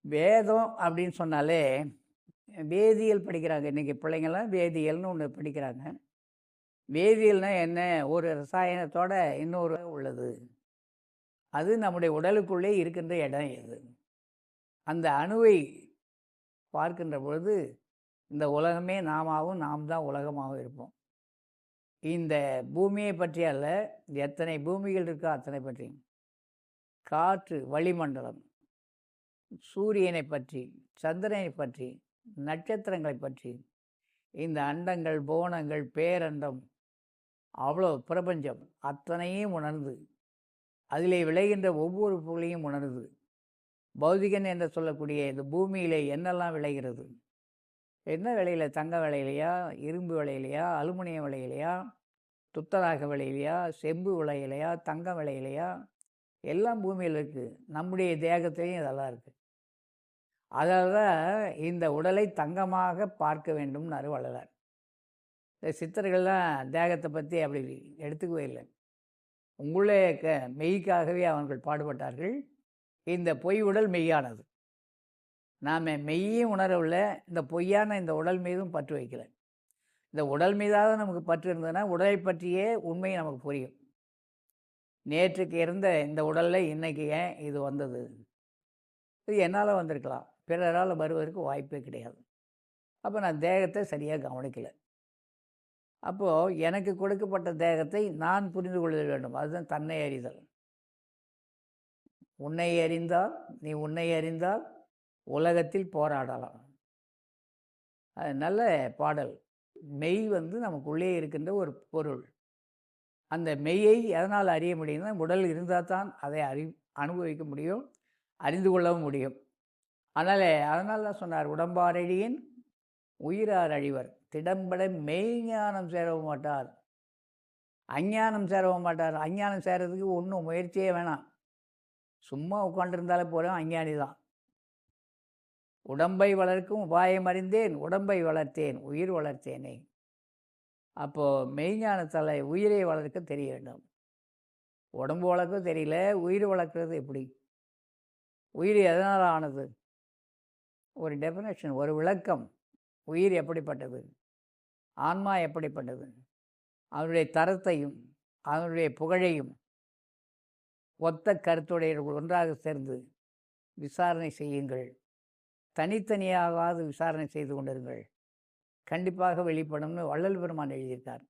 வேதம் அப்படின்னு சொன்னாலே, வேதியியல் படிக்கிறாங்க. இன்னைக்கு பிள்ளைங்கலாம் வேதியியல்னு ஒண்ணு படிக்கிறாங்க. வேதியியல்னா என்ன? ஒரு ரசாயனத்தோட இன்னொரு உள்ளது. அது நம்முடைய உடலுக்குள்ளே இருக்கின்ற இடம் எது? அந்த அணுவை பார்க்கின்ற பொழுது, இந்த உலகமே நாமாவும், நாம் தான் உலகமாகவும் இருப்போம். இந்த பூமியை பற்றி அல்ல, எத்தனை பூமிகள் இருக்கோ அத்தனை பற்றி. காற்று, வளிமண்டலம், சூரியனை பற்றி, சந்திரனை பற்றி, நட்சத்திரங்களை பற்றி, இந்த அண்டங்கள், புவனங்கள், பேரண்டம், அவ்வளோ பிரபஞ்சம் அத்தனையும் உணர்ந்து, அதிலே விளைகின்ற ஒவ்வொரு பொருளையும் உணர்ந்து, பௌதிகன் என்று சொல்லக்கூடிய இந்த பூமியிலே என்னெல்லாம் விளைகிறது? என்ன விளையல? தங்க விளையலையா? இரும்பு விளையலையா? அலுமினியம் விளையலையா? துத்தநாக விளையலையா? செம்பு விளையலையா? தங்கம் விளையலையா? எல்லாம் பூமியில் இருக்குது. நம்முடைய தேகத்திலையும் இதெல்லாம் இருக்குது. அதனால தான் இந்த உடலை தங்கமாக பார்க்க வேண்டும்னாரு வள்ளலார். இந்த சித்தர்கள்லாம் தேகத்தை பற்றி அப்படி எடுத்துக்கவே இல்லை. உங்களே மெய்க்காகவே அவர்கள் பாடுபட்டார்கள். இந்த பொய் உடல் மெய்யானது. நாம் மெய்யும் உணரவில்லை, இந்த பொய்யான இந்த உடல் மீதும் பற்று வைக்கல. இந்த உடல் மீதாவது நமக்கு பற்று இருந்ததுன்னா உடலை பற்றியே உண்மை நமக்கு புரியும். நேற்றுக்கு இருந்த இந்த உடலில் இன்றைக்கி ஏன் இது வந்தது? இது என்னால் வந்திருக்கலாம், பிறரால் வருவதற்கு வாய்ப்பே கிடையாது. அப்போ நான் தேகத்தை சரியாக கவனிக்கலை. அப்போது எனக்கு கொடுக்கப்பட்ட தேகத்தை நான் புரிந்து கொள்ள வேண்டும். அதுதான் தன்னை அறிதல். உன்னை அறிந்தால், நீ உன்னை அறிந்தால் உலகத்தில் போராடலாம். அது நல்ல பாடல். மெய் நமக்குள்ளே இருக்கின்ற ஒரு பொருள். அந்த மெய்யை எதனால் அறிய முடியும்னா, உடல் இருந்தால் தான் அதை அனுபவிக்க முடியும், அறிந்து கொள்ளவும் முடியும். அதனால தான் சொன்னார், உடம்பாரழியின் உயிரார் அழிவர், திடம்பட மெய்ஞானம் சேரவும் மாட்டார், அஞ்ஞானம் சேரவும் மாட்டார். அஞ்ஞானம் சேரதுக்கு ஒன்றும் முயற்சியே வேணாம், சும்மா உட்காண்டிருந்தாலே போகிறோம், அஞ்ஞானி தான். உடம்பை வளர்க்கும் உபாயம் அறிந்தேன், உடம்பை வளர்த்தேன், உயிர் வளர்த்தேனே. அப்போது மெய்ஞானத்தால் உயிரை வளர்க்க தெரிய வேண்டும். உடம்பு வளர்க்க தெரியல, உயிர் வளர்க்குறது எப்படி? உயிர் எதனால் ஆனது? ஒரு டெஃபினேஷன், ஒரு விளக்கம். உயிர் எப்படிப்பட்டது? ஆன்மா எப்படிப்பட்டது? அதனுடைய தரத்தையும் அதனுடைய புகழையும் ஒத்த கருத்துடைய ஒன்றாக சேர்ந்து விசாரணை செய்யுங்கள். தனித்தனியாகாது விசாரணை செய்து கொண்டிருங்கள், கண்டிப்பாக வெளிப்படும்னு வள்ளல் பெருமான் எழுதியிருக்கார்.